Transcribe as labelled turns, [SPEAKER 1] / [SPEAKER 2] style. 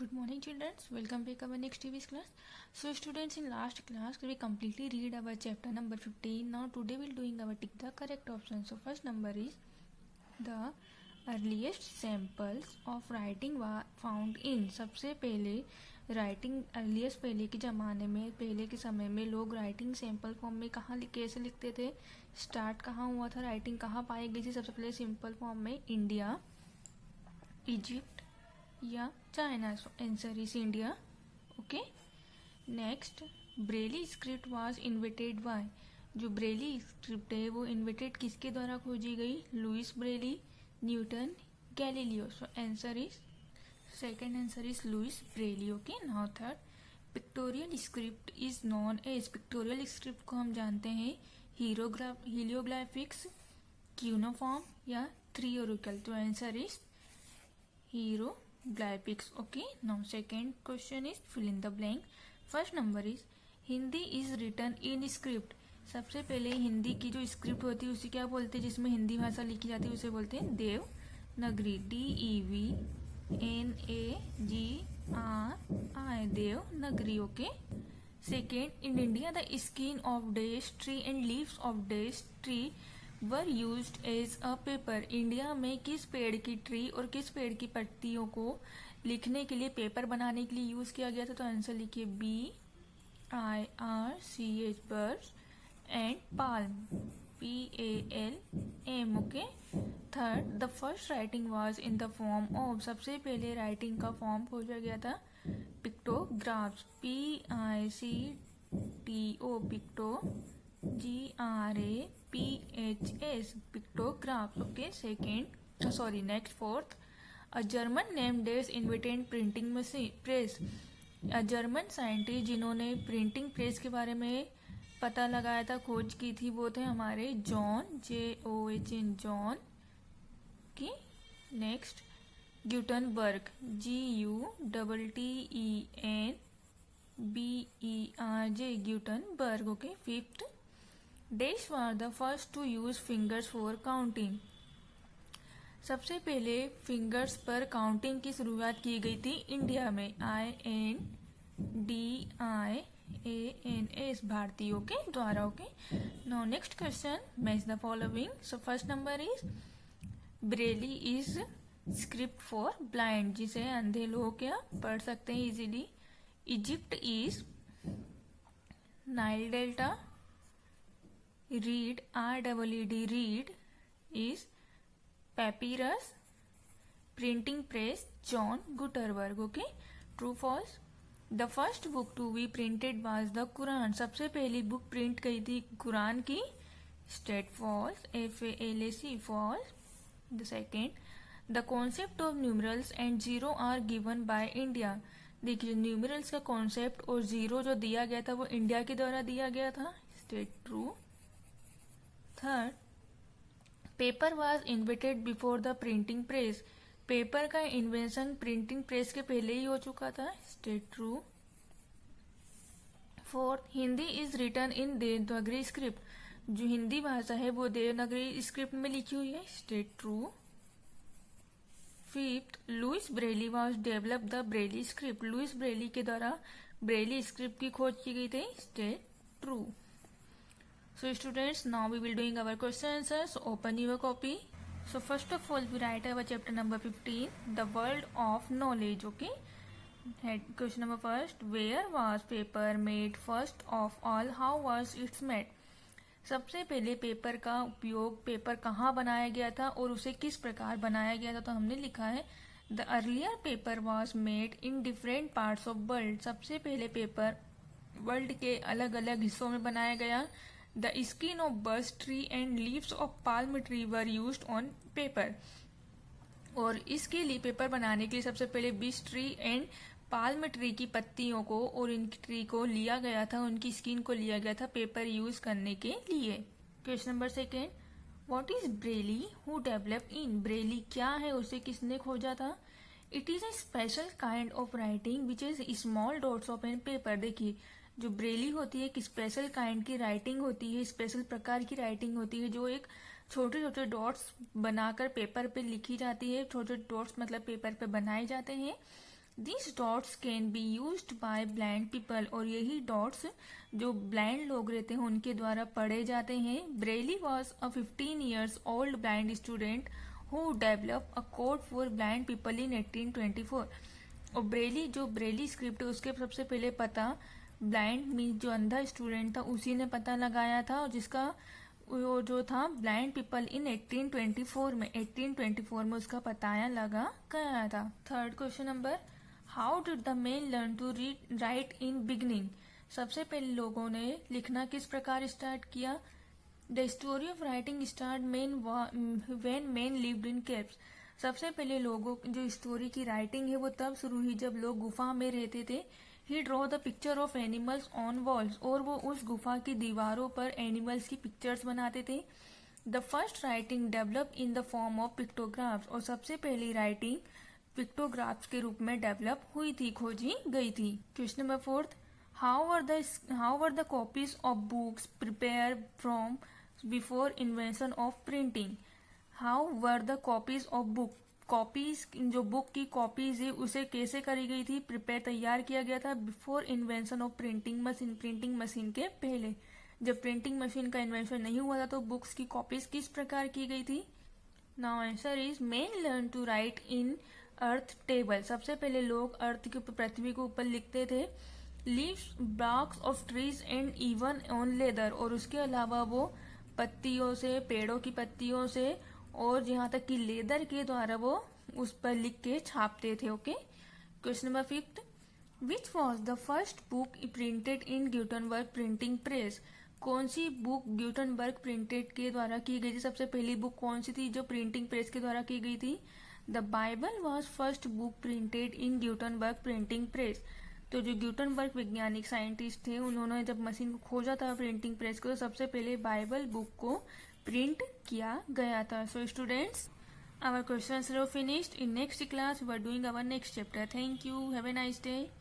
[SPEAKER 1] Good morning, children. Welcome back our next TV's class. So, students, in last class we completely read our chapter number 15. Now, today we'll doing our tick the correct option. So, first number is the earliest samples of writing were found in. सबसे पहले writing earliest पहले के ज़माने में पहले के समय में लोग राइटिंग सैम्पल फॉर्म में कहाँ कैसे लिखते थे, स्टार्ट कहाँ हुआ था, राइटिंग कहाँ पाई गई थी. सबसे पहले सिंपल फॉर्म में इंडिया, इजिप्ट या China. So answer is India. Okay. Next, Braille script was invented by. जो ब्रेली स्क्रिप्ट है वो इन्वेंटेड किसके द्वारा खोजी गई? Louis Braille, Newton, Galileo. So answer is second answer is Louis Braille. Okay. Now third, pictorial script is known as. Pictorial script को हम जानते हैं हीलियोग्राफिक्स, क्यूनोफॉर्म या थ्रियोरिकल. तो answer is hieroglyphics. Okay. Now second question is fill in the blank. First number is Hindi is written in script. सबसे पहले हिंदी की जो स्क्रिप्ट होती है उसे क्या बोलते हैं? जिसमें हिंदी भाषा लिखी जाती है उसे बोलते हैं Devanagari. DEVNAGRI, Devanagari. Okay. Second, in India the skin of डेस्ट tree and leaves of डेस्ट tree were used as a paper. India में किस पेड़ की ट्री और किस पेड़ की पत्तियों को लिखने के लिए पेपर बनाने के लिए यूज किया गया था? तो आंसर लिखिए BIRCH, birds, and palm, PALM. Okay. Third, the first writing was in the form of. सबसे पहले राइटिंग का फॉर्म खोजा गया था pictographs, PICTO, picto, GRAPHS, pictographs. Okay. Next, fourth, a German name dash invented printing machine press. German scientist जिन्होंने printing press के बारे में पता लगाया था, खोज की थी, वो थे हमारे जॉन, JOHN, जॉन की. Next, Gutenberg, GUTTENBERG, Gutenberg. Okay. Fifth, dash were the first to use fingers for counting. सबसे पहले फिंगर्स पर काउंटिंग की शुरुआत की गई थी इंडिया में. INDIANS, भारतीयों के द्वारा. Okay. Now next question, match the following. So first number is braille is script for blind, जिसे अंधे लोग क्या पढ़ सकते हैं easily. Egypt is Nile delta. Reed, REED, reed is papyrus. Printing press, John Gutenberg. Okay. True false. The first book to be printed was the Quran. सबसे पहली book print की थी कुरान की. State false, FALAC, false. The second, the concept of numerals and zero are given by India. देखिए, numerals का concept और zero जो दिया गया था वो इंडिया के द्वारा दिया गया था. State true. Third, paper was invented before the printing press. Paper का इन्वेंशन प्रिंटिंग प्रेस के पहले ही हो चुका था. State true. Fourth, Hindi is written in Devanagari script. जो हिंदी भाषा है वो देवनागरी स्क्रिप्ट में लिखी हुई है. State true. Fifth, Louis Braille was develop the Braille script. Louis Braille के द्वारा ब्रेली स्क्रिप्ट की खोज की गई थी. State true. So students, now we will doing our question answers. So open your copy. So first of all, we write our chapter number 15, the world of knowledge. Okay. Question number first, where was paper made first of all? How was it made? सबसे पहले paper का उपयोग, paper कहाँ बनाया गया था और उसे किस प्रकार बनाया गया था? तो हमने लिखा है the earlier paper was made in different parts of world. सबसे पहले पेपर वर्ल्ड के अलग अलग हिस्सों में बनाया गया. The skin of birch tree and leaves of palm tree were used on paper. और इसके लिए पेपर बनाने के लिए सबसे पहले beech tree and palm tree की पत्तियों को और इनकी ट्री को लिया गया था, उनकी स्किन को लिया गया था पेपर यूज करने के लिए. Question number second, what is Braille who develop in. Braille क्या है, उसे किसने खोजा था? It is a special kind of writing which is small dots of an paper. देखिए, जो ब्रेली होती है एक स्पेशल काइंड की राइटिंग होती है, स्पेशल प्रकार की राइटिंग होती है जो एक छोटे छोटे डॉट्स बनाकर पेपर पे लिखी जाती है. छोटे डॉट्स मतलब पेपर पे बनाए जाते हैं this dots can be used by blind people, और यही डॉट्स जो ब्लाइंड लोग रहते हैं उनके द्वारा पढ़े जाते हैं. Braille was a 15 years old blind student who develop a code for blind people in 1824. और ब्रेली जो ब्रेली स्क्रिप्ट है उसके सबसे पहले पता ब्लाइंड मीन जो अंधा स्टूडेंट था उसी ने पता लगाया था, और जिसका वो जो था ब्लाइंड पीपल इन 1824 में उसका पताया लगा गया था. Third question number, how did the men learn to read write in beginning. सबसे पहले लोगों ने लिखना किस प्रकार स्टार्ट किया. The story of writing start when men lived in caves. सबसे पहले लोगों जो स्टोरी की राइटिंग है वो तब शुरू हुई जब लोग गुफा में रहते थे. He draw the picture of animals on walls, और वो उस गुफा की दीवारों पर एनिमल्स की पिक्चर्स बनाते थे. The first writing develop in the form of pictographs, और सबसे पहली राइटिंग पिक्टोग्राफ्स के रूप में डेवलप हुई थी, खोजी गई थी. Question number fourth, how were the copies of books prepare from before invention of printing. How were the copies of book, copies जो बुक की कॉपीज है उसे कैसे करी गई थी, प्रिपेयर तैयार किया गया था before invention of printing machine, printing machine के पहले. जब प्रिंटिंग मशीन का इन्वेंशन नहीं हुआ था तो बुक्स की कॉपीज किस प्रकार की गई थी. Now answer is men learn to write in earth table. सबसे पहले लोग अर्थ के ऊपर, पृथ्वी के ऊपर लिखते थे. Leaves, barks of trees and even on leather, और उसके अलावा वो पत्तियों से, पेड़ों की पत्तियों से और यहाँ तक कि लेदर के द्वारा वो उस पर लिख के छापते थे. Okay. Question number fifth, which was the first book printed in Gutenberg printing press. कौन सी बुक ग्यूटनबर्ग प्रिंटेड के द्वारा की गई थी. सबसे पहली बुक कौन सी थी जो प्रिंटिंग प्रेस के द्वारा की गई थी. The Bible was first book printed in Gutenberg printing press. तो जो ग्यूटनबर्ग वैज्ञानिक साइंटिस्ट थे उन्होंने जब मशीन को खोजा था प्रिंटिंग प्रेस को, तो सबसे पहले बाइबल बुक को प्रिंट किया गया था. So students, our questions are finished. In next class we are doing our next chapter. Thank you. Have a nice day.